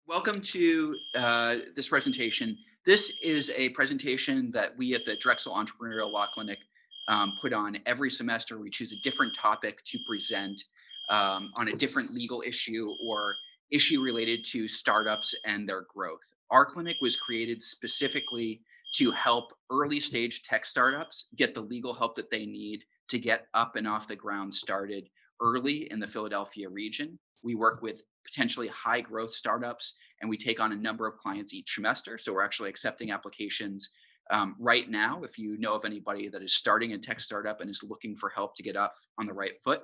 Welcome to this presentation. This is a presentation that we at the Drexel Entrepreneurial Law Clinic put on every semester. We choose a different topic to present on a different legal issue or issue related to startups and their growth. Our clinic was created specifically to help early stage tech startups get the legal help that they need to get up and off the ground started early in the Philadelphia region. We work with potentially high growth startups and we take on a number of clients each semester. So we're actually accepting applications right now. If you know of anybody that is starting a tech startup and is looking for help to get up on the right foot.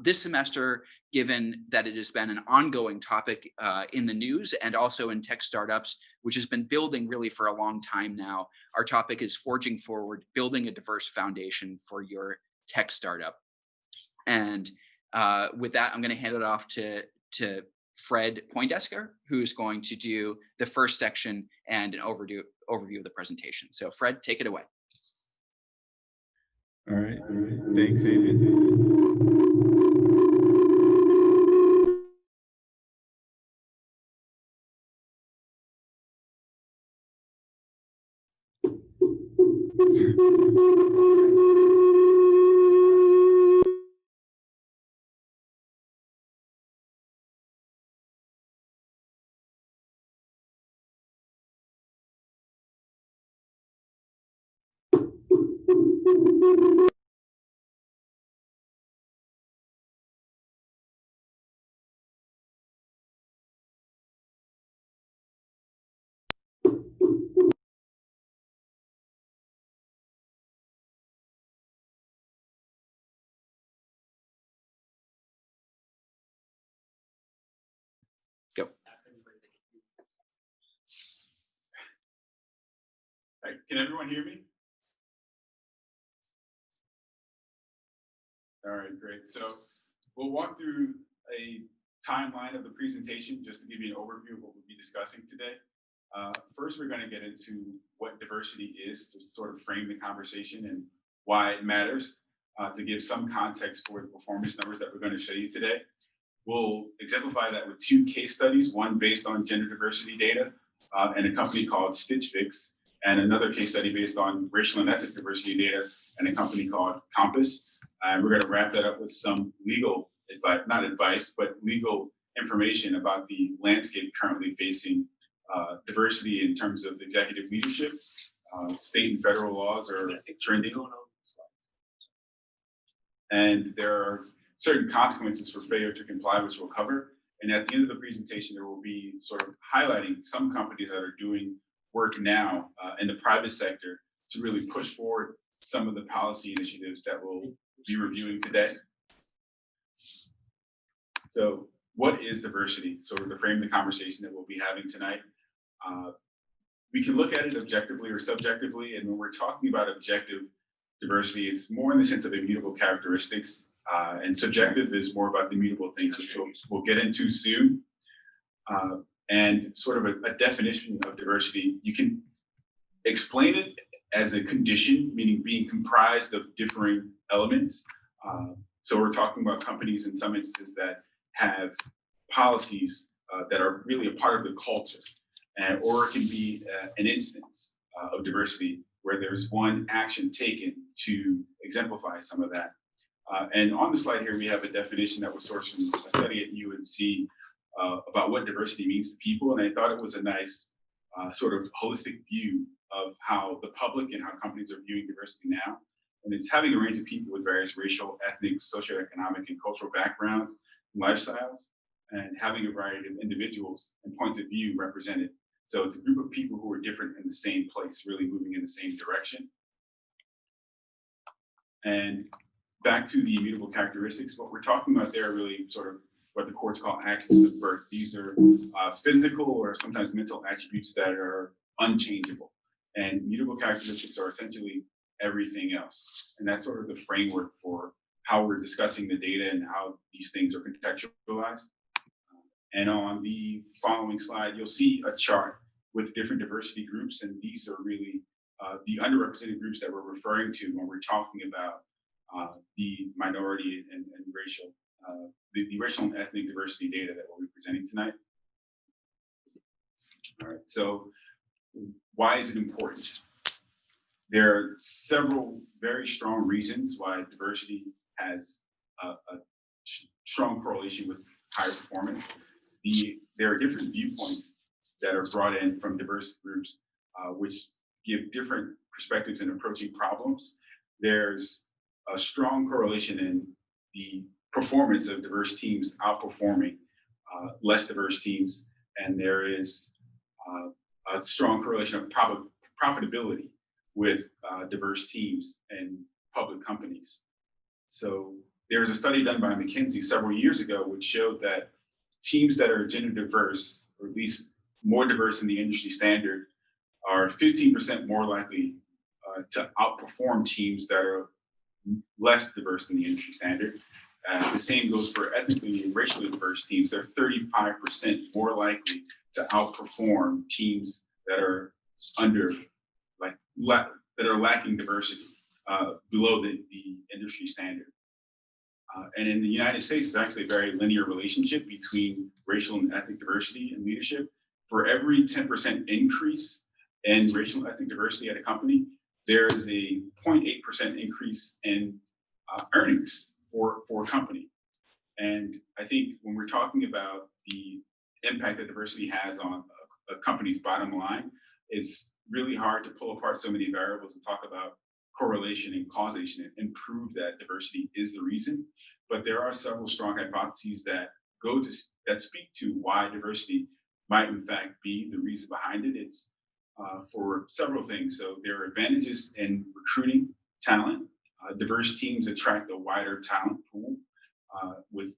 This semester, given that it has been an ongoing topic in the news and also in tech startups, which has been building really for a long time now, our topic is forging forward, building a diverse foundation for your tech startup. And with that, I'm going to hand it off to Fred Poindexter, who's going to do the first section and an overview of the presentation. So Fred, take it away. All right. Thanks, Eamon. Go. All right, can everyone hear me? All right, great. So we'll walk through a timeline of the presentation just to give you an overview of what we'll be discussing today. First, we're going to get into what diversity is to sort of frame the conversation and why it matters, to give some context for the performance numbers that we're going to show you today. We'll exemplify that with two case studies, one based on gender diversity data and a company called Stitch Fix, and another case study based on racial and ethnic diversity data and a company called Compass. And we're going to wrap that up with some legal advice, not advice, but legal information about the landscape currently facing diversity in terms of executive leadership. State and federal laws are trending. And there are certain consequences for failure to comply, which we'll cover. And at the end of the presentation, there will be sort of highlighting some companies that are doing work now in the private sector to really push forward some of the policy initiatives that we'll be reviewing today. So what is diversity? Sort of to frame the conversation that we'll be having tonight. We can look at it objectively or subjectively. And when we're talking about objective diversity, it's more in the sense of immutable characteristics. And subjective is more about the immutable things, which we'll get into soon. And sort of a definition of diversity, you can explain it as a condition, meaning being comprised of differing elements. So we're talking about companies in some instances that have policies that are really a part of the culture. Or it can be an instance of diversity where there's one action taken to exemplify some of that. And on the slide here, we have a definition that was sourced from a study at UNC about what diversity means to people. And I thought it was a nice sort of holistic view of how the public and how companies are viewing diversity now. And it's having a range of people with various racial, ethnic, socioeconomic, and cultural backgrounds and lifestyles, and having a variety of individuals and points of view represented. So it's a group of people who are different in the same place, really moving in the same direction. And back to the immutable characteristics, what we're talking about there are really sort of what the courts call accidents of birth. These are physical or sometimes mental attributes that are unchangeable. And mutable characteristics are essentially everything else. And that's sort of the framework for how we're discussing the data and how these things are contextualized. And on the following slide, you'll see a chart with different diversity groups. And these are really the underrepresented groups that we're referring to when we're talking about the minority and racial, the racial and ethnic diversity data that we'll be presenting tonight. All right, so why is it important? There are several very strong reasons why diversity has a strong correlation with higher performance. There are different viewpoints that are brought in from diverse groups, which give different perspectives in approaching problems. There's a strong correlation in the performance of diverse teams outperforming less diverse teams, and there is a strong correlation of profitability with diverse teams and public companies. So there was a study done by McKinsey several years ago which showed that teams that are gender diverse, or at least more diverse than the industry standard, are 15% more likely to outperform teams that are less diverse than the industry standard. The same goes for ethnically and racially diverse teams. They're 35% more likely to outperform teams that are that are lacking diversity below the industry standard. And in the United States, it's actually a very linear relationship between racial and ethnic diversity in leadership. For every 10% increase in racial and ethnic diversity at a company, there is a 0.8% increase in earnings for a company. And I think when we're talking about the impact that diversity has on a company's bottom line, it's really hard to pull apart so many variables and talk about correlation and causation and prove that diversity is the reason. But there are several strong hypotheses that speak to why diversity might in fact be the reason behind it. It's for several things. So there are advantages in recruiting talent. Diverse teams attract a wider talent pool with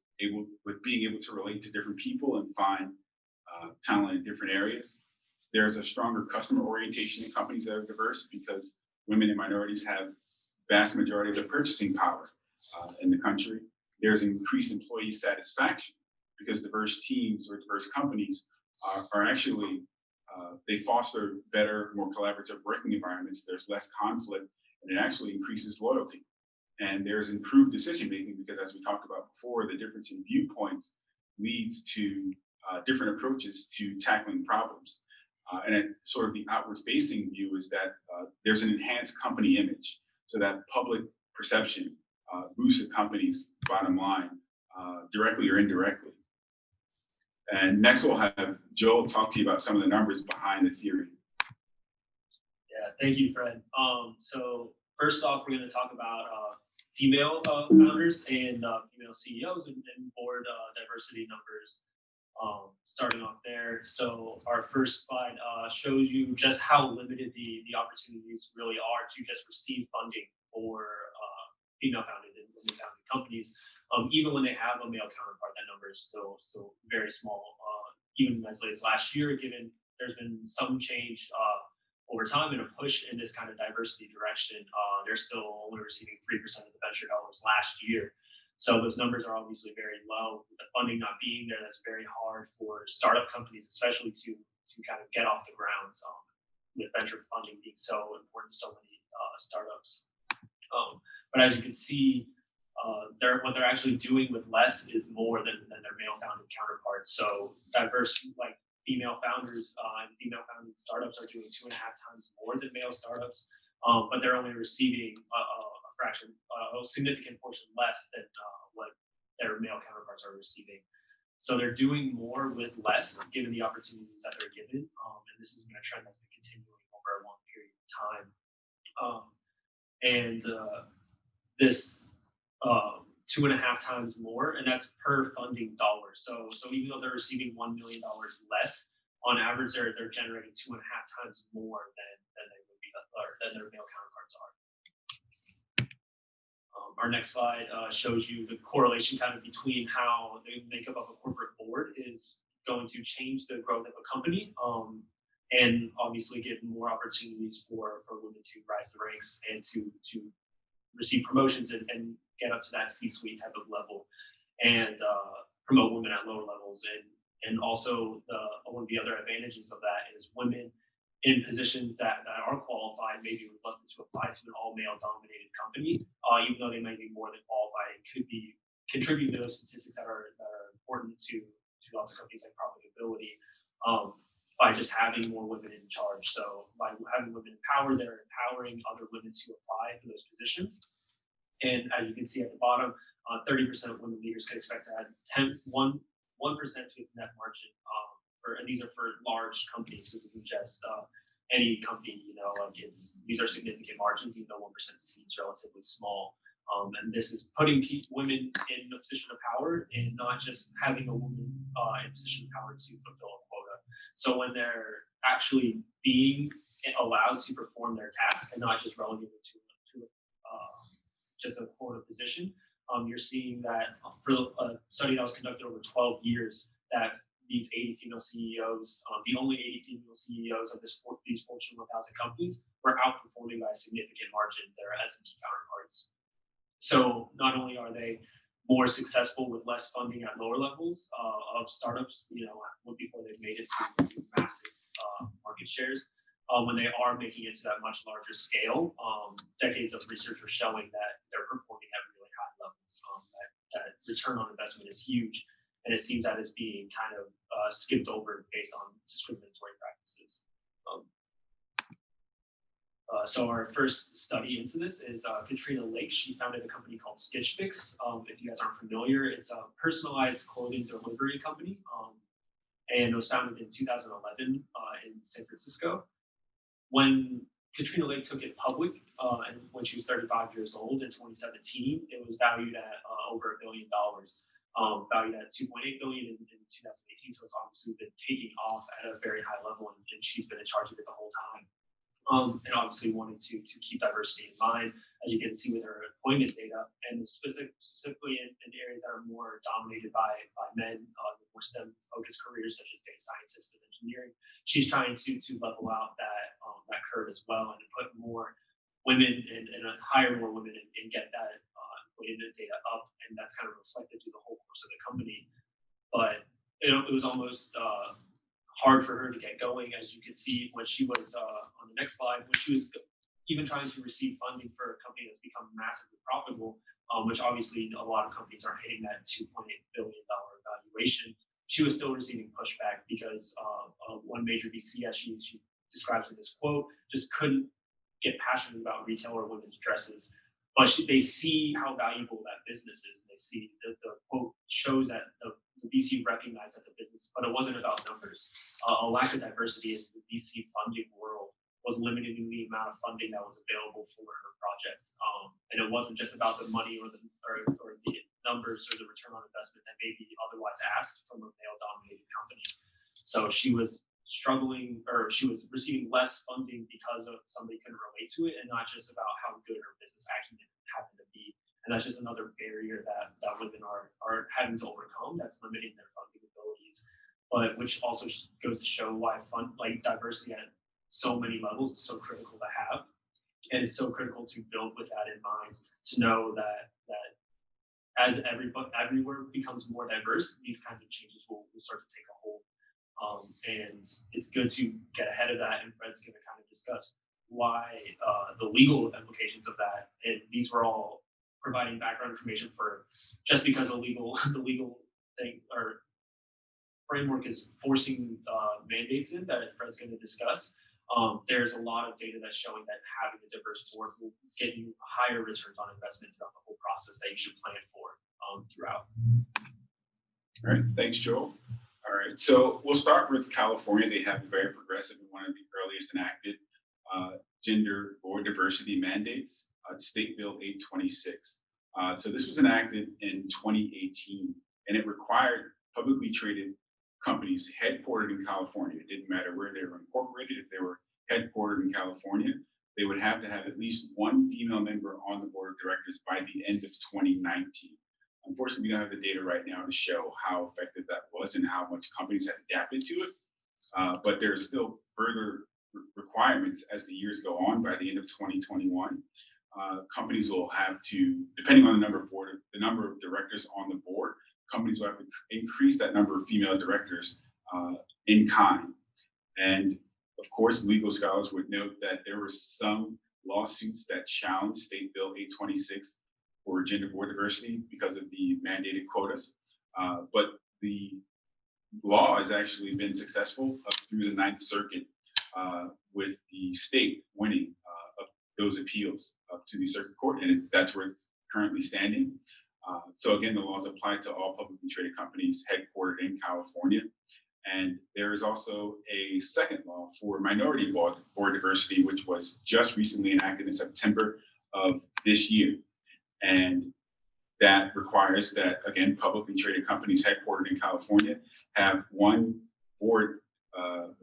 being able to relate to different people and find talent in different areas. There's a stronger customer orientation in companies that are diverse because women and minorities have vast majority of the purchasing power in the country. There's increased employee satisfaction because diverse teams or diverse companies are actually, they foster better, more collaborative working environments. There's less conflict, and it actually increases loyalty. And there's improved decision-making because, as we talked about before, the difference in viewpoints leads to different approaches to tackling problems. And sort of the outward-facing view is that there's an enhanced company image, so that public perception boosts a company's bottom line directly or indirectly. And next we'll have Joel talk to you about some of the numbers behind the theory. Yeah, thank you, Fred. So first off, we're going to talk about female founders and female CEOs and board diversity numbers. Starting off there. So our first slide shows you just how limited the opportunities really are to just receive funding for female founded and women founded companies. Even when they have a male counterpart, that number is still very small. Even as late as last year, given there's been some change over time and a push in this kind of diversity direction, they're still only receiving 3% of the venture dollars last year. So those numbers are obviously very low. With the funding not being there, that's very hard for startup companies, especially to kind of get off the ground. With venture funding being so important to so many startups. But as you can see, what they're actually doing with less is more than their male-founded counterparts. So diverse, like female founders and female-founded startups are doing 2.5 times more than male startups, but they're only receiving a significant portion less than what their male counterparts are receiving. So they're doing more with less, given the opportunities that they're given, and this has been a trend that's been continuing over a long period of time. This 2.5 times more, and that's per funding dollar. So even though they're receiving $1 million less, on average, they're generating 2.5 times more than they would be, or than their male counterparts are. Our next slide shows you the correlation kind of between how the makeup of a corporate board is going to change the growth of a company, and obviously give more opportunities for women to rise the ranks and to receive promotions and get up to that C-suite type of level, and promote women at lower levels. And also one of the other advantages of that is women in positions that are qualified, maybe reluctant to apply to an all-male dominated company, even though they might be more than qualified, and could be contributing to those statistics that are important to lots of companies, like profitability. by just having more women in charge. So by having women in power, they're empowering other women to apply for those positions. And as you can see at the bottom, 30% of women leaders can expect to add 1% to its net margin. And these are for large companies. This isn't just any company, like these are significant margins, even though 1% seems relatively small. And this is putting women in a position of power and not just having a woman in a position of power to fulfill a quota. So when they're actually being allowed to perform their task and not just relegated to just a quota position, you're seeing that for a study that was conducted over 12 years, that these 80 female CEOs, the only 80 female CEOs of these Fortune 1000 companies, were outperforming by a significant margin their S&P counterparts. So not only are they more successful with less funding at lower levels of startups, before they've made it to massive market shares, when they are making it to that much larger scale, decades of research are showing that they're performing at really high levels. That return on investment is huge, and it seems that it's being kind of skipped over based on discriminatory practices. So our first study into this is Katrina Lake. She founded a company called Stitch Fix. If you guys aren't familiar, it's a personalized clothing delivery company, and it was founded in 2011 in San Francisco. When Katrina Lake took it public, and when she was 35 years old in 2017, it was valued at over $1 billion, valued at $2.8 billion in 2018. So it's obviously been taking off at a very high level, and she's been in charge of it the whole time. And obviously wanted to keep diversity in mind, as you can see with her employment data, and specifically in areas that are more dominated by men, more STEM-focused careers such as data scientists and engineering. She's trying to level out that curve as well, and to put more women and hire more women and get that employment data up, and that's kind of reflected through the whole course of the company. But it was almost hard for her to get going, as you can see when she was on the next slide, when she was even trying to receive funding for a company that's become massively profitable, which obviously a lot of companies aren't hitting that $2.8 billion valuation. She was still receiving pushback because one major VC, as she describes in this quote, just couldn't get passionate about retail or women's dresses. But they see how valuable that business is. They see that the quote shows that the VC recognized that the business, but it wasn't about numbers. A lack of diversity in the VC funding world was limiting the amount of funding that was available for her project. And it wasn't just about the money or the numbers or the return on investment that may be otherwise asked from a male-dominated company. So she was struggling, or she was receiving less funding because of somebody couldn't relate to it, and not just about how good her business acumen happened to be. And that's just another barrier that women are having to overcome, that's limiting their funding abilities. But which also goes to show why diversity at so many levels is so critical to have, and it's so critical to build with that in mind, to know that as everywhere becomes more diverse, these kinds of changes will start to take a hold. And it's good to get ahead of that, and Fred's going to kind of discuss why the legal implications of that. And these were all providing background information for, just because the legal thing or framework is forcing mandates in that Fred's going to discuss. There's a lot of data that's showing that having a diverse board will get you higher returns on investment throughout the whole process that you should plan for throughout. All right, thanks, Joel. All right, so we'll start with California. They have a very progressive and one of the earliest enacted gender board diversity mandates, State Bill 826. So this was enacted in 2018, and it required publicly traded companies headquartered in California. It didn't matter where they were incorporated. If they were headquartered in California, they would have to have at least one female member on the board of directors by the end of 2019. Unfortunately, we don't have the data right now to show how effective that was and how much companies have adapted to it. But there's still further requirements as the years go on. By the end of 2021, companies will have to, depending on the number of directors on the board, companies will have to increase that number of female directors in kind. And of course, legal scholars would note that there were some lawsuits that challenged State Bill 826 for gender board diversity because of the mandated quotas. But the law has actually been successful through the Ninth Circuit, with the state winning those appeals up to the circuit court, and that's where it's currently standing. So again, the laws apply to all publicly traded companies headquartered in California. And there is also a second law for minority board diversity, which was just recently enacted in September of this year. And that requires that, again, publicly traded companies headquartered in California have one board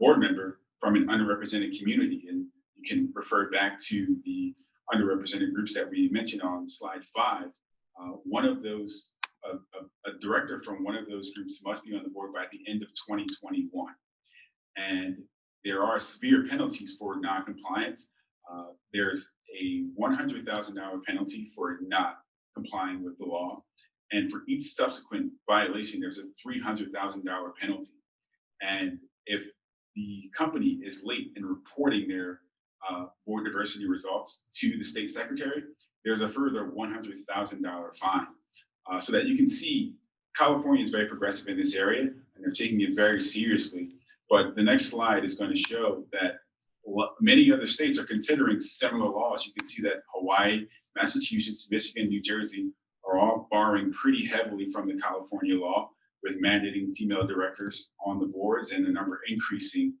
member from an underrepresented community. And you can refer back to the underrepresented groups that we mentioned on slide 5. One of those, a director from one of those groups must be on the board by the end of 2021. And there are severe penalties for noncompliance. There's a $100,000 penalty for not complying with the law. And for each subsequent violation, there's a $300,000 penalty. And if the company is late in reporting their board diversity results to the state secretary, there's a further $100,000 fine. So that you can see California is very progressive in this area, and they're taking it very seriously. But the next slide is going to show that many other states are considering similar laws. You can see that Hawaii, Massachusetts, Michigan, New Jersey are all borrowing pretty heavily from the California law, with mandating female directors on the boards and the number increasing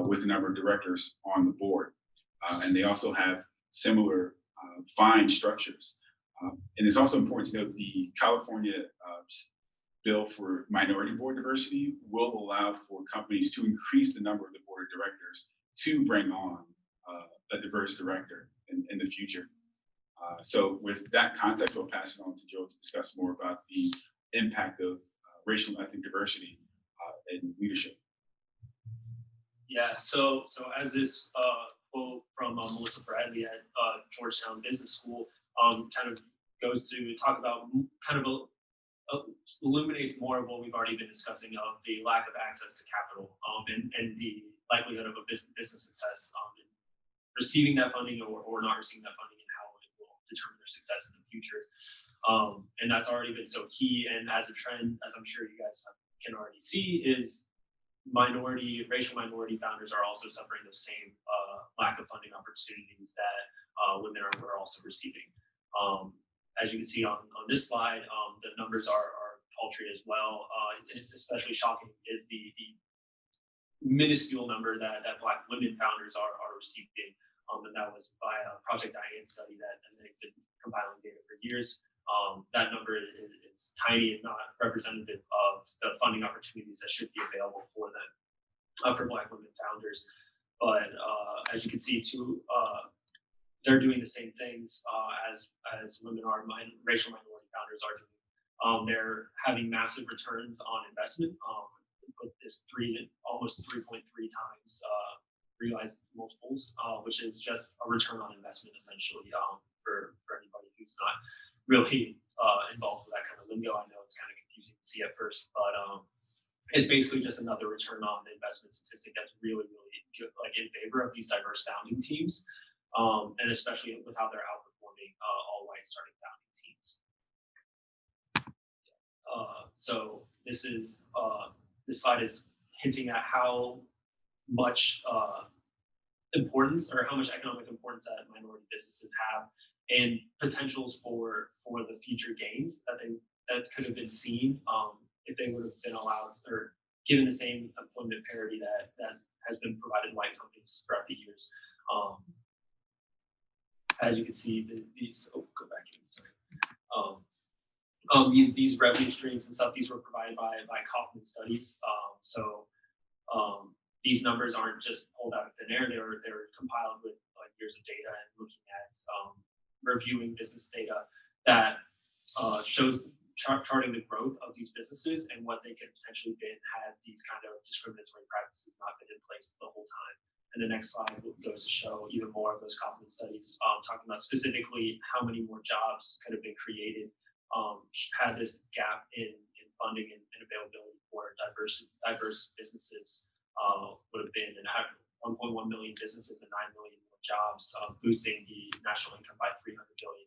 with the number of directors on the board. And they also have similar fine structures. And it's also important to note the California bill for minority board diversity will allow for companies to increase the number of the board of directors to bring on a diverse director in the future. So with that context, we'll pass it on to Joe to discuss more about the impact of racial and ethnic diversity in leadership. Yeah, so as this quote from Melissa Bradley at Georgetown Business School kind of goes to talk about, kind of illuminates more of what we've already been discussing of the lack of access to capital and the likelihood of a business success in receiving that funding or not receiving that funding, and how it will determine their success in the future. And that's already been so key. And as a trend, as I'm sure you guys can already see, is racial minority founders are also suffering the same lack of funding opportunities that women are also receiving. As you can see on this slide, the numbers are paltry as well. Especially shocking is the minuscule number that Black women founders are receiving. And that was by a Project Diane study that they've been compiling data for years. That number is tiny and not representative of the funding opportunities that should be available for them, for Black women founders. But as you can see too, they're doing the same things as women are, racial minority founders are doing. They're having massive returns on investment with this almost 3.3 times realized multiples, which is just a return on investment essentially for anybody who's not really involved with that kind of lingo. I know it's kind of confusing to see at first, but it's basically just another return on the investment statistic that's really, really good, like in favor of these diverse founding teams. And especially with how they're outperforming all white starting founding teams. So this slide is hinting at how much importance, or how much economic importance that minority businesses have, and potentials for the future gains that could have been seen if they would have been allowed or given the same employment parity that has been provided white companies throughout the years. As you can see, these these revenue streams and stuff, these were provided by Kaufman Studies. These numbers aren't just pulled out of thin air. They're compiled with like years of data and looking at reviewing business data that shows charting the growth of these businesses and what they could potentially been had these kind of discriminatory practices not been in place the whole time. And the next slide goes to show even more of those Kaufman studies, talking about specifically how many more jobs could have been created had this gap in funding and availability for diverse businesses would have been, and had 1.1 million businesses and 9 million more jobs, boosting the national income by $300 billion.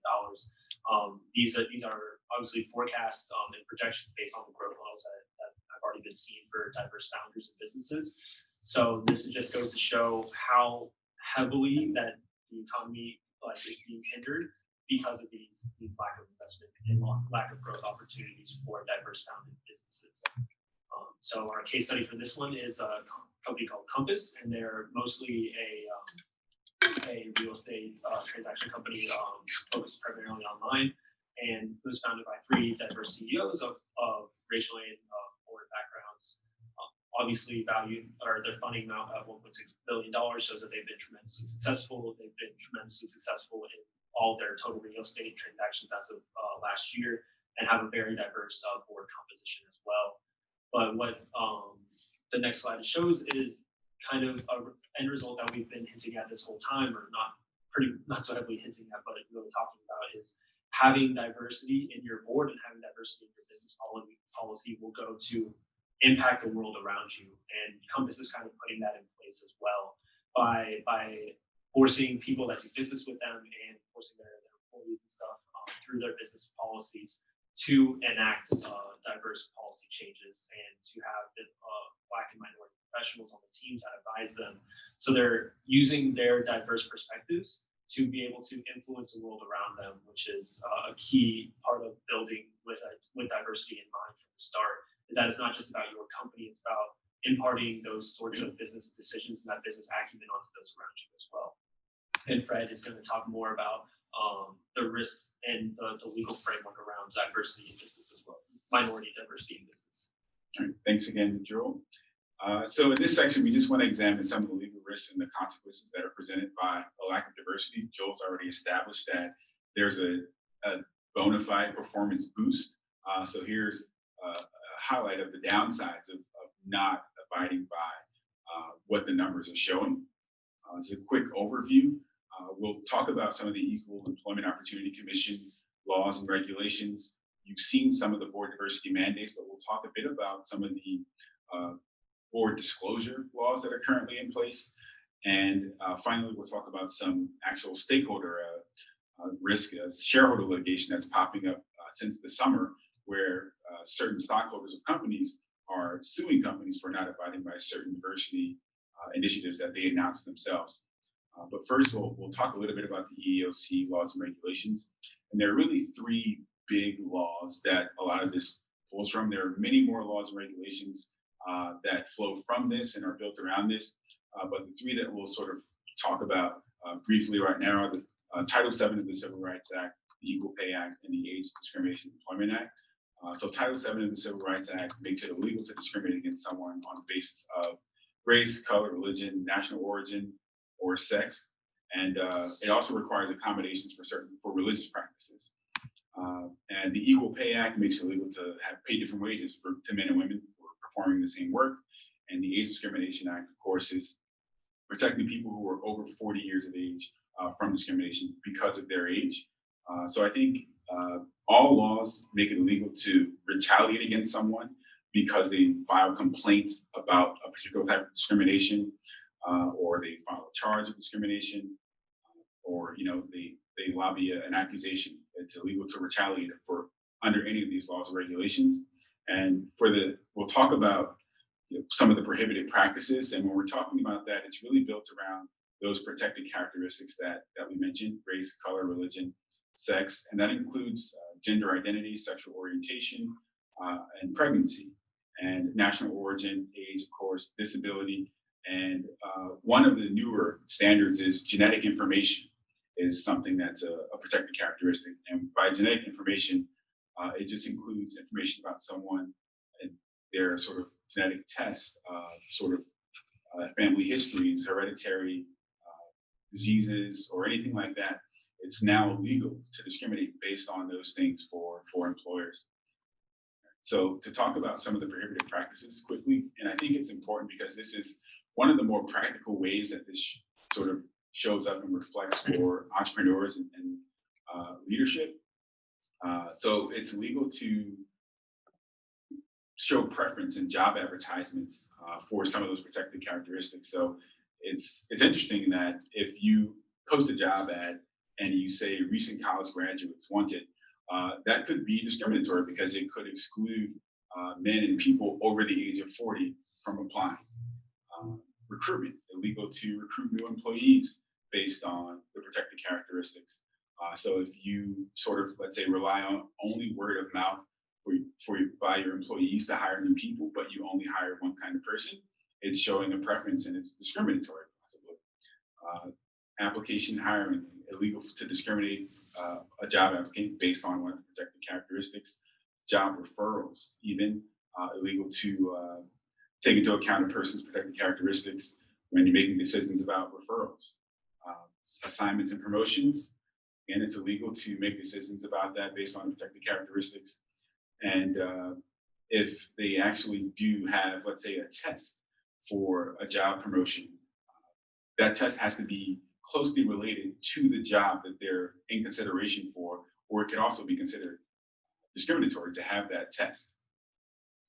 These are obviously forecasts and projections based on the growth models that I've already been seen for diverse founders and businesses. So this just goes to show how heavily that the economy is being hindered because of these lack of investment and lack of growth opportunities for diverse founded businesses. So our case study for this one is a company called Compass, and they're mostly a real estate transaction company focused primarily online, and it was founded by 3 diverse CEOs of racial and foreign backgrounds. Obviously, their funding amount of $1.6 billion shows that they've been tremendously successful. They've been tremendously successful in all their total real estate transactions as of last year, and have a very diverse board composition as well. But what the next slide shows is kind of an end result that we've been hinting at this whole time, or not so heavily hinting at, but really talking about, is having diversity in your board and having diversity in your business policy will go to impact the world around you. And Compass is kind of putting that in place as well by forcing people that do business with them and forcing their employees and stuff through their business policies to enact diverse policy changes and to have Black and minority professionals on the teams that advise them. So they're using their diverse perspectives to be able to influence the world around them, which is a key part of building with diversity in mind from the start. Is that it's not just about your company, it's about imparting those sorts of business decisions and that business acumen onto those around you as well. And Fred is going to talk more about the risks and the legal framework around diversity in business as well, minority diversity in business. All right, thanks again, Joel. So in this section, we just want to examine some of the legal risks and the consequences that are presented by a lack of diversity. Joel's already established that there's a bona fide performance boost. So here's a highlight of the downsides of not abiding by what the numbers are showing. It's a quick overview. We'll talk about some of the Equal Employment Opportunity Commission laws and regulations. You've seen some of the board diversity mandates, but we'll talk a bit about some of the board disclosure laws that are currently in place. And finally, we'll talk about some actual stakeholder risk, shareholder litigation that's popping up since the summer, where certain stockholders of companies are suing companies for not abiding by certain diversity initiatives that they announced themselves. But first, we'll talk a little bit about the EEOC laws and regulations. And there are really 3 big laws that a lot of this pulls from. There are many more laws and regulations that flow from this and are built around this. But the 3 that we'll sort of talk about briefly right now are the Title VII of the Civil Rights Act, the Equal Pay Act, and the Age Discrimination Employment Act. So Title VII of the Civil Rights Act makes it illegal to discriminate against someone on the basis of race, color, religion, national origin, or sex. And it also requires accommodations for religious practices. And the Equal Pay Act makes it illegal to pay different wages to men and women who are performing the same work. And the Age Discrimination Act, of course, is protecting people who are over 40 years of age from discrimination because of their age. So I think all laws make it illegal to retaliate against someone because they file complaints about a particular type of discrimination, or they file a charge of discrimination, or they lobby an accusation. It's illegal to retaliate for under any of these laws or regulations. And we'll talk about some of the prohibited practices. And when we're talking about that, it's really built around those protected characteristics that we mentioned: race, color, religion, sex, and that includes gender identity, sexual orientation, and pregnancy, and national origin, age, of course, disability. And one of the newer standards is genetic information is something that's a protected characteristic. And by genetic information, it just includes information about someone and their sort of genetic tests, family histories, hereditary diseases, or anything like that. It's now illegal to discriminate based on those things for employers. So to talk about some of the prohibited practices quickly, and I think it's important because this is one of the more practical ways that this sort of shows up and reflects for entrepreneurs and leadership. So it's illegal to show preference in job advertisements for some of those protected characteristics. So it's interesting that if you post a job ad and you say recent college graduates wanted, that could be discriminatory because it could exclude men and people over the age of 40 from applying. Recruitment, illegal to recruit new employees based on the protected characteristics. So if you sort of, let's say, rely on only word of mouth by your employees to hire new people, but you only hire one kind of person, it's showing a preference and it's discriminatory, possibly. Application hiring, illegal to discriminate a job applicant based on one of the protected characteristics. Job referrals, even illegal to take into account a person's protected characteristics when you're making decisions about referrals. Assignments and promotions, and it's illegal to make decisions about that based on protected characteristics. And if they actually do have, let's say, a test for a job promotion, that test has to be closely related to the job that they're in consideration for, or it can also be considered discriminatory to have that test.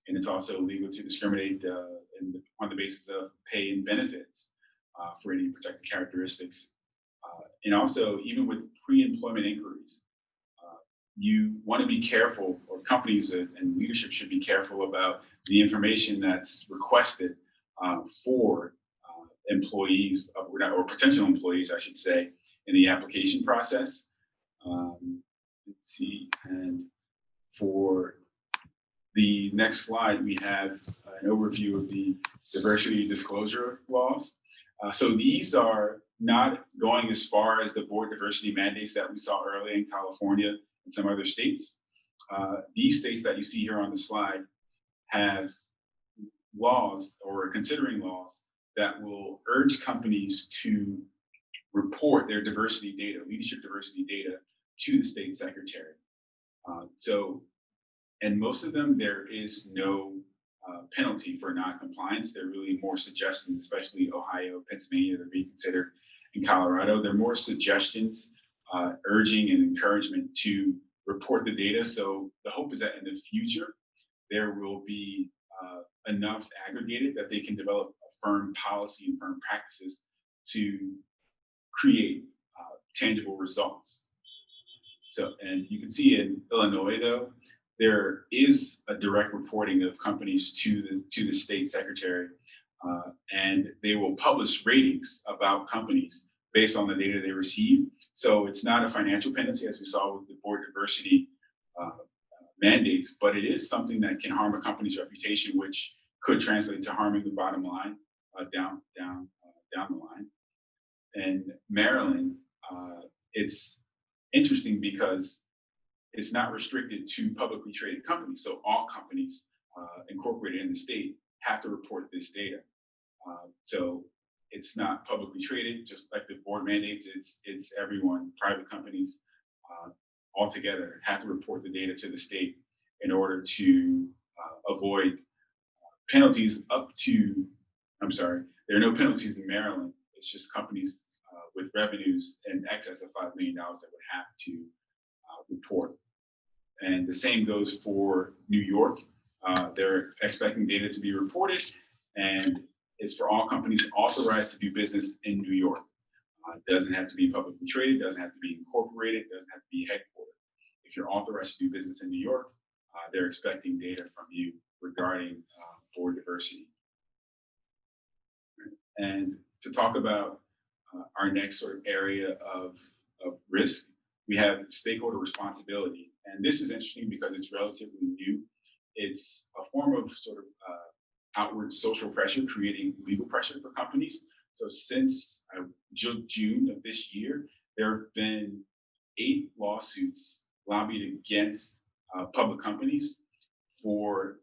And it's also illegal to discriminate on the basis of pay and benefits for any protected characteristics. And also, even with pre-employment inquiries, you want to be careful, or companies and leadership should be careful about the information that's requested for employees or potential employees, I should say, in the application process. Let's see, and for the next slide, we have an overview of the diversity disclosure laws. So these are not going as far as the board diversity mandates that we saw earlier in California and some other states. These states that you see here on the slide have laws or considering laws that will urge companies to report their diversity data, leadership diversity data, to the state secretary. And most of them, there is no penalty for non-compliance. They're really more suggestions, especially Ohio, Pennsylvania, they're being considered. In Colorado, they're more suggestions, urging and encouragement to report the data. So the hope is that in the future, there will be enough aggregated that they can develop a firm policy and firm practices to create tangible results. So, and you can see in Illinois, though, there is a direct reporting of companies to the state secretary, and they will publish ratings about companies based on the data they receive. So it's not a financial penalty, as we saw with the board diversity mandates, but it is something that can harm a company's reputation, which could translate to harming the bottom line down the line. In Maryland, it's interesting because it's not restricted to publicly traded companies. So all companies incorporated in the state have to report this data. So it's not publicly traded, just like the board mandates, it's everyone, private companies altogether have to report the data to the state in order to avoid penalties there are no penalties in Maryland. It's just companies with revenues in excess of $5 million that would have to report. And the same goes for New York. They're expecting data to be reported, and it's for all companies authorized to do business in New York. It doesn't have to be publicly traded, doesn't have to be incorporated, doesn't have to be headquartered. If you're authorized to do business in New York, they're expecting data from you regarding board diversity. And to talk about our next sort of area of risk, we have stakeholder responsibility. And this is interesting because it's relatively new. It's a form of sort of outward social pressure, creating legal pressure for companies. So since June of this year, there have been 8 lawsuits lobbied against public companies for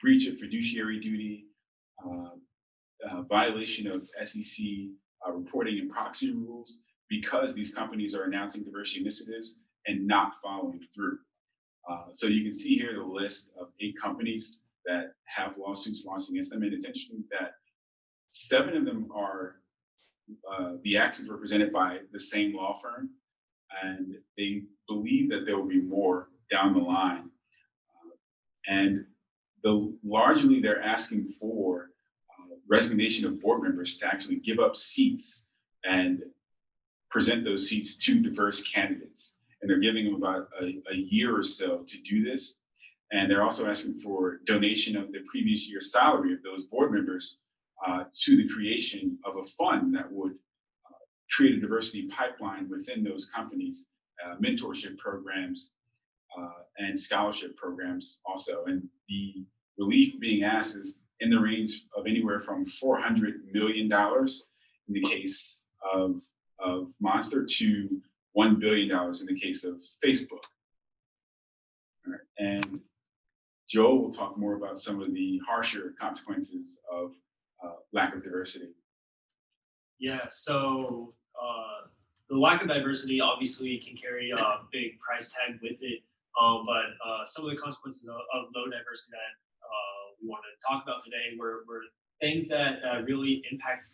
breach of fiduciary duty, violation of SEC reporting and proxy rules, because these companies are announcing diversity initiatives and not following through. So you can see here the list of 8 companies that have lawsuits launched against them. And it's interesting that 7 of them are, the actions were presented by the same law firm, and they believe that there will be more down the line. And largely they're asking for resignation of board members to actually give up seats and present those seats to diverse candidates. And they're giving them about a year or so to do this. And they're also asking for donation of the previous year's salary of those board members to the creation of a fund that would create a diversity pipeline within those companies, mentorship programs, and scholarship programs also. And the relief being asked is in the range of anywhere from $400 million in the case of Monster to $1 billion in the case of Facebook. All right. And Joel will talk more about some of the harsher consequences of lack of diversity. Yeah, so the lack of diversity obviously can carry a big price tag with it, but some of the consequences of low diversity that we want to talk about today were things that really impact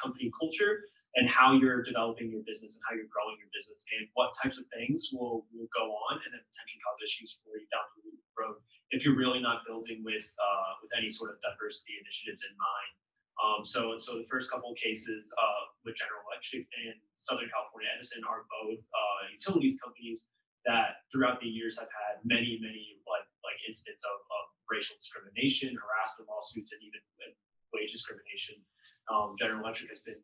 company culture and how you're developing your business and how you're growing your business, and what types of things will go on and then potentially cause issues for you down the road if you're really not building with any sort of diversity initiatives in mind. So the first couple of cases with General Electric and Southern California Edison are both utilities companies that throughout the years have had many like incidents of racial discrimination, harassment lawsuits, and even wage discrimination. General Electric has been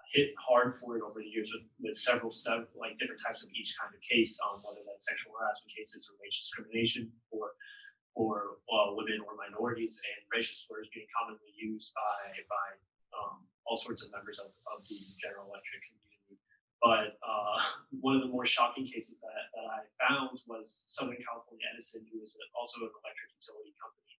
hit hard for it over the years with several like different types of each kind of case, whether that's sexual harassment cases or wage discrimination for women or minorities, and racial slurs being commonly used by all sorts of members of the General Electric community. But one of the more shocking cases that I found was Southern California Edison, who is also an electric utility company.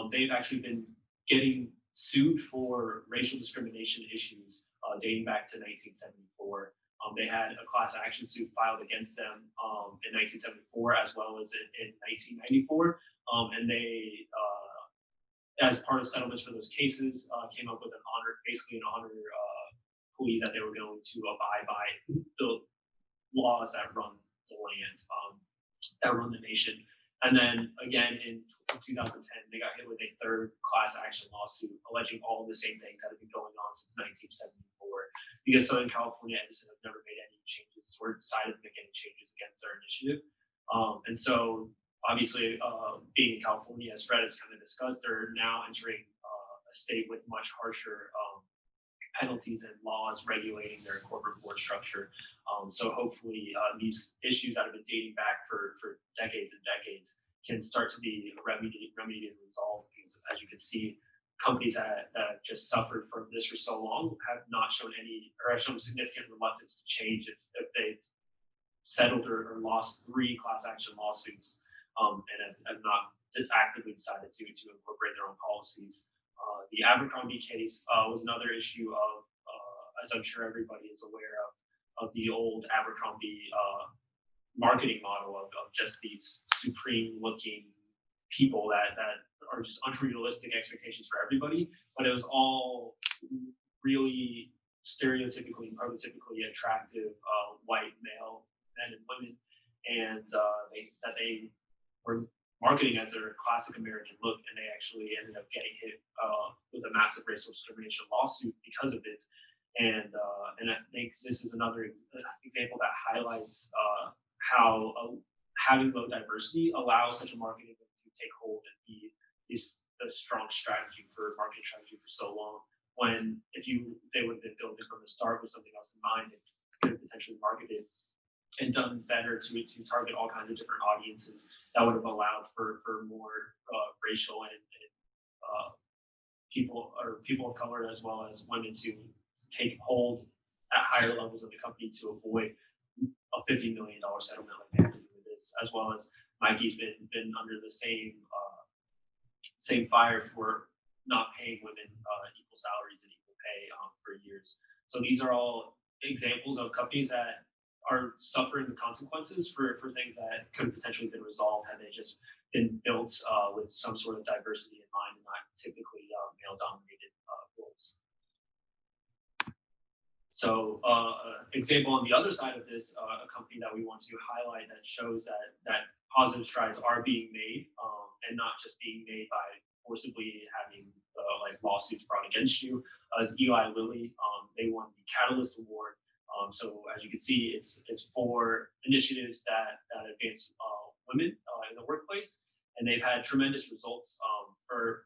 They've actually been getting sued for racial discrimination issues dating back to 1974. They had a class action suit filed against them in 1974 as well as in 1994. And they, as part of settlements for those cases, came up with basically an honor plea that they were going to abide by the laws that run the land, that run the nation. And then again in 2010, they got hit with a third class action lawsuit alleging all of the same things that have been going on since 1974, because Southern California Edison have never made any changes or decided to make any changes against their initiative. And so obviously, being in California, as Fred has kind of discussed, they're now entering a state with much harsher penalties and laws regulating their corporate board structure. So hopefully these issues that have been dating back for decades and decades can start to be remedied and resolved, because as you can see, companies that just suffered from this for so long have not shown significant reluctance to change if they've settled or lost 3 class action lawsuits and have not actively decided to incorporate their own policies. The Abercrombie case was another issue of, as I'm sure everybody is aware of the old Abercrombie marketing model of just these supreme looking people that are just unrealistic expectations for everybody, but it was all really stereotypically and prototypically attractive white male men and women, and they were marketing as their classic American look, and they actually ended up getting hit with a massive racial discrimination lawsuit because of it. And I think this is another example that highlights how having low diversity allows such a marketing to take hold and be the strong strategy for marketing strategy for so long. When if they would have been building from the start with something else in mind, it could have potentially marketed and done better to target all kinds of different audiences that would have allowed for more racial and people of color as well as women to take hold at higher levels of the company to avoid a $50 million settlement like they had to do with this, as well as Nike's been under the same fire for not paying women equal salaries and equal pay for years. So these are all examples of companies that are suffering the consequences for things that could have potentially been resolved had they just been built with some sort of diversity in mind and not typically male-dominated roles. So example on the other side of this, a company that we want to highlight that shows that positive strides are being made and not just being made by forcibly having like lawsuits brought against you, is Eli Lilly. They won the Catalyst Award. So as you can see, it's for initiatives that advance women in the workplace, and they've had tremendous results. For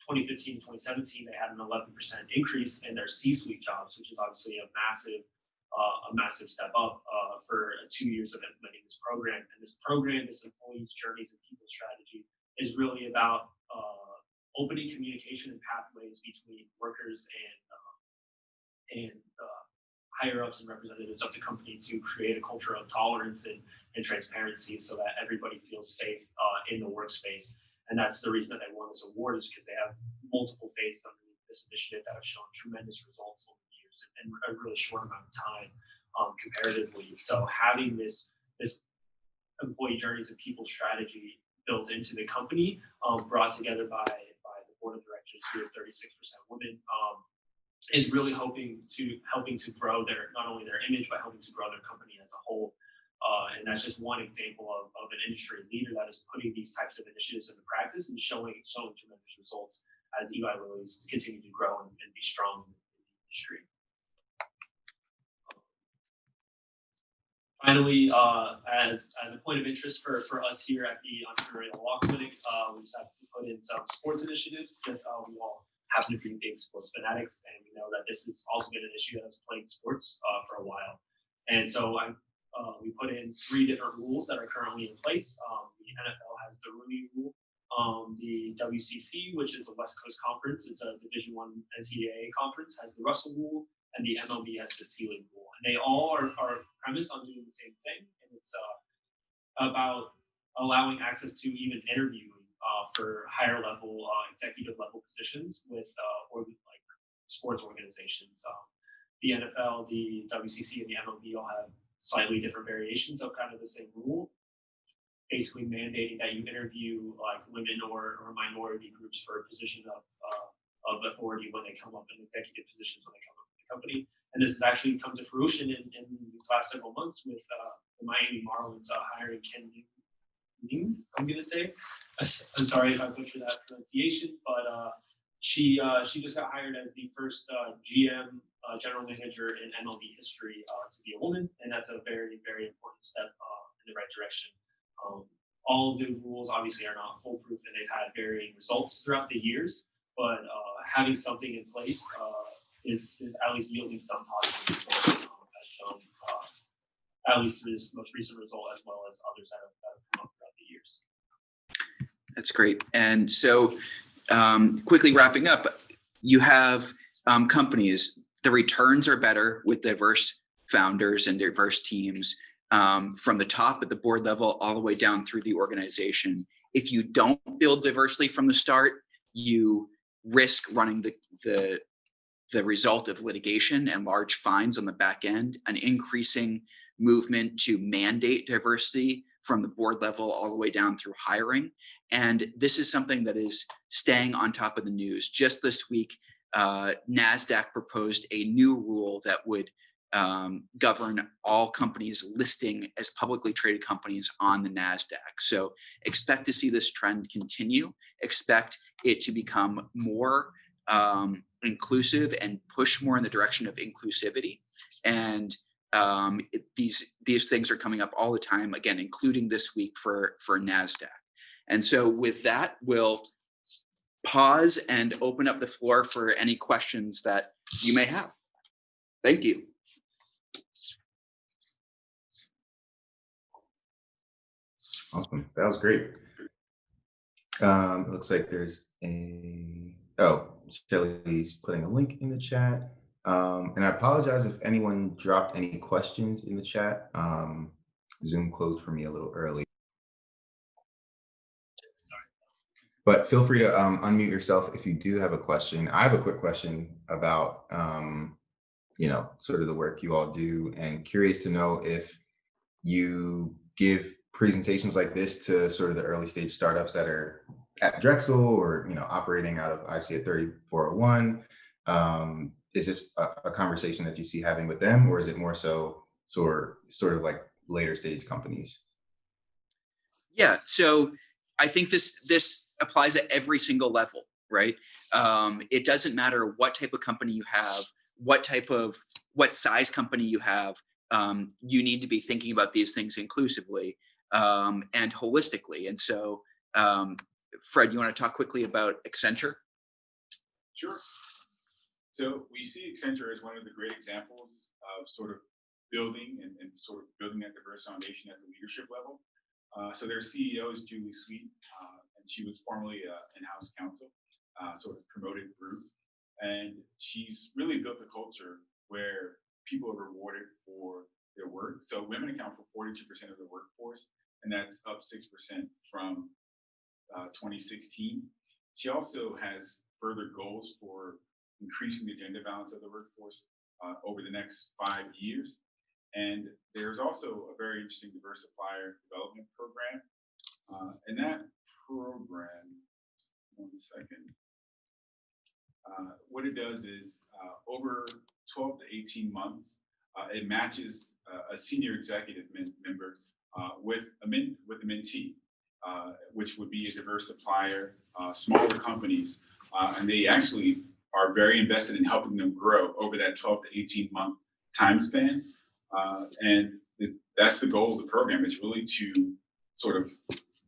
2015, 2017, they had an 11% increase in their C-suite jobs, which is obviously a massive step up for 2 years of implementing this program. And this program, this employees' journeys and people strategy, is really about opening communication and pathways between workers and higher ups and representatives of the company to create a culture of tolerance and transparency so that everybody feels safe in the workspace. And that's the reason that they won this award, is because they have multiple phases underneath this initiative that have shown tremendous results over the years in a really short amount of time comparatively. So having this employee journeys and people strategy built into the company, brought together by the board of directors, who is 36% women, is really helping to grow not only their image, but helping to grow their company as a whole. And that's just one example of an industry leader that is putting these types of initiatives into practice and showing tremendous results as Eli Lilly's continue to grow and be strong in the industry. Finally, as a point of interest for us here at the Entrepreneurial Law Clinic, we decided to put in some sports initiatives, because we all happen to be big sports fanatics, and we know that this has also been an issue that's plagued sports for a while. And so we put in 3 different rules that are currently in place. The NFL has the Rooney Rule. The WCC, which is a West Coast conference, it's a Division I NCAA conference, has the Russell Rule, and the MLB has the Ceiling Rule. And they all are premised on doing the same thing, and it's about allowing access to even interviewing for higher level, executive level positions with like sports organizations. The NFL, the WCC, and the MLB all have slightly different variations of kind of the same rule, basically mandating that you interview like women or minority groups for a position of authority when they come up in executive positions when they come up in the company. And this has actually come to fruition in these last several months with the Miami Marlins hiring Ken Ning, I'm going to say. I'm sorry if I butchered that pronunciation, but she just got hired as the first GM, general manager in MLB history to be a woman, and that's a very, very important step in the right direction. All of the rules obviously are not foolproof, and they've had varying results throughout the years, but having something in place is at least yielding some positive results, as shown at least through this most recent result, as well as others that have come up throughout the years. That's great. And so quickly wrapping up, you have companies, the returns are better with diverse founders and diverse teams, from the top at the board level all the way down through the organization. If you don't build diversity from the start, you risk running the result of litigation and large fines on the back end, an increasing movement to mandate diversity from the board level all the way down through hiring. And this is something that is staying on top of the news. Just this week, NASDAQ proposed a new rule that would govern all companies listing as publicly traded companies on the NASDAQ. So expect to see this trend continue. Expect it to become more inclusive and push more in the direction of inclusivity. And these things are coming up all the time, again, including this week for NASDAQ. And so with that, we'll pause and open up the floor for any questions that you may have. Thank you. Awesome. That was great. It looks like there's Shelly's putting a link in the chat. And I apologize if anyone dropped any questions in the chat. Zoom closed for me a little early. But feel free to unmute yourself if you do have a question. I have a quick question about, sort of the work you all do, and curious to know if you give presentations like this to sort of the early stage startups that are at Drexel or, operating out of IC at 3401. Is this a conversation that you see having with them, or is it more so sort of like later stage companies? Yeah, so I think this applies at every single level, right? It doesn't matter what type of company you have, what size company you have. You need to be thinking about these things inclusively and holistically. And so Fred, you want to talk quickly about Accenture? Sure. So we see Accenture as one of the great examples of sort of building and sort of building that diverse foundation at the leadership level. So their CEO is Julie Sweet, and she was formerly in-house counsel, sort of promoted through. And she's really built a culture where people are rewarded for their work. So women account for 42% of the workforce, and that's up 6% from 2016. She also has further goals for increasing the gender balance of the workforce over the next 5 years. And there's also a very interesting diverse supplier development program. And that program, just 1 second, what it does is over 12 to 18 months, it matches a senior executive member with a mentee, which would be a diverse supplier, smaller companies, and they actually are very invested in helping them grow over that 12 to 18 month time span. And that's the goal of the program, is really to sort of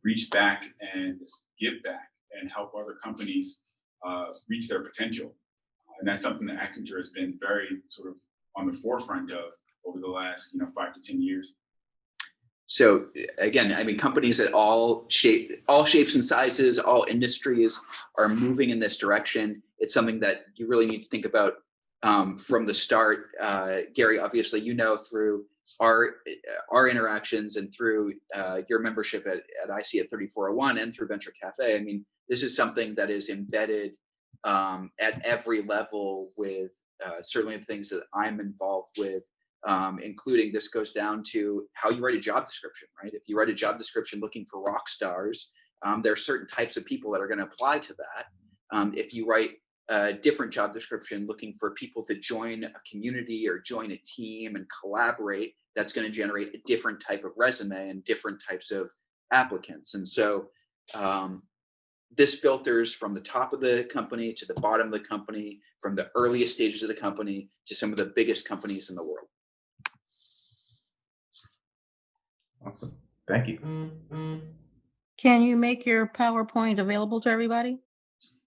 reach back and give back and help other companies reach their potential. And that's something that Accenture has been very sort of on the forefront of over the last 5 to 10 years. So again, I mean, companies at all shapes and sizes, all industries are moving in this direction. It's something that you really need to think about from the start. Gary, obviously, through our interactions and through your membership at IC at 3401 and through Venture Café. I mean, this is something that is embedded at every level with certainly the things that I'm involved with. Including, this goes down to how you write a job description, right? If you write a job description looking for rock stars, there are certain types of people that are going to apply to that. If you write a different job description looking for people to join a community or join a team and collaborate, that's going to generate a different type of resume and different types of applicants. And so this filters from the top of the company to the bottom of the company, from the earliest stages of the company to some of the biggest companies in the world. Awesome. Thank you. Can you make your PowerPoint available to everybody?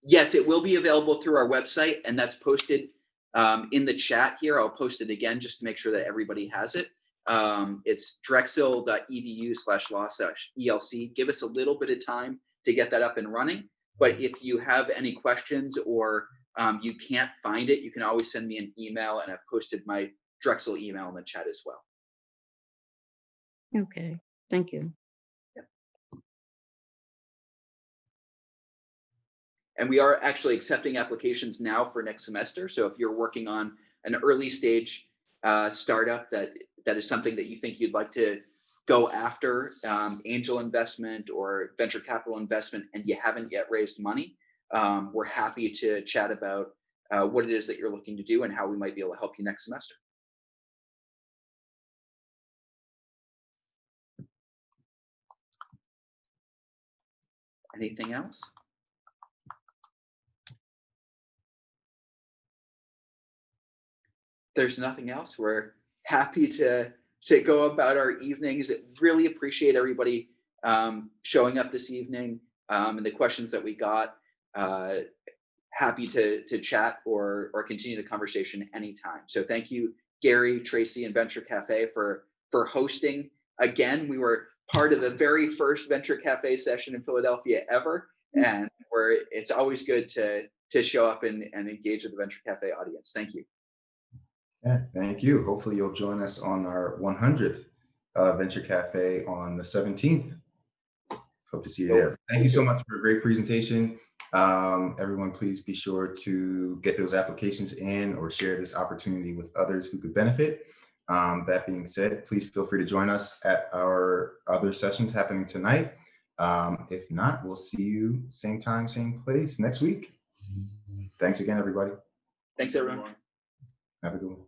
Yes, it will be available through our website, and that's posted in the chat here. I'll post it again just to make sure that everybody has it. It's drexel.edu/law/ELC. Give us a little bit of time to get that up and running. But if you have any questions or you can't find it, you can always send me an email, and I've posted my Drexel email in the chat as well. Okay, thank you. Yep. And we are actually accepting applications now for next semester. So if you're working on an early stage startup that is something that you think you'd like to go after, angel investment or venture capital investment, and you haven't yet raised money, we're happy to chat about what it is that you're looking to do and how we might be able to help you next semester. Anything else? There's nothing else. We're happy to go about our evenings. Really appreciate everybody showing up this evening and the questions that we got. Happy to chat or continue the conversation anytime. So thank you, Gary, Tracy, and Venture Café for hosting. Again, we were part of the very first Venture Café session in Philadelphia ever, and it's always good to show up and engage with the Venture Café audience. Thank you. Yeah, thank you. Hopefully you'll join us on our 100th Venture Café on the 17th. Hope to see you there. Thank you so much for a great presentation. Everyone, please be sure to get those applications in or share this opportunity with others who could benefit. That being said, please feel free to join us at our other sessions happening tonight. If not, we'll see you same time, same place next week. Thanks again, everybody. Thanks, everyone. Have a good one.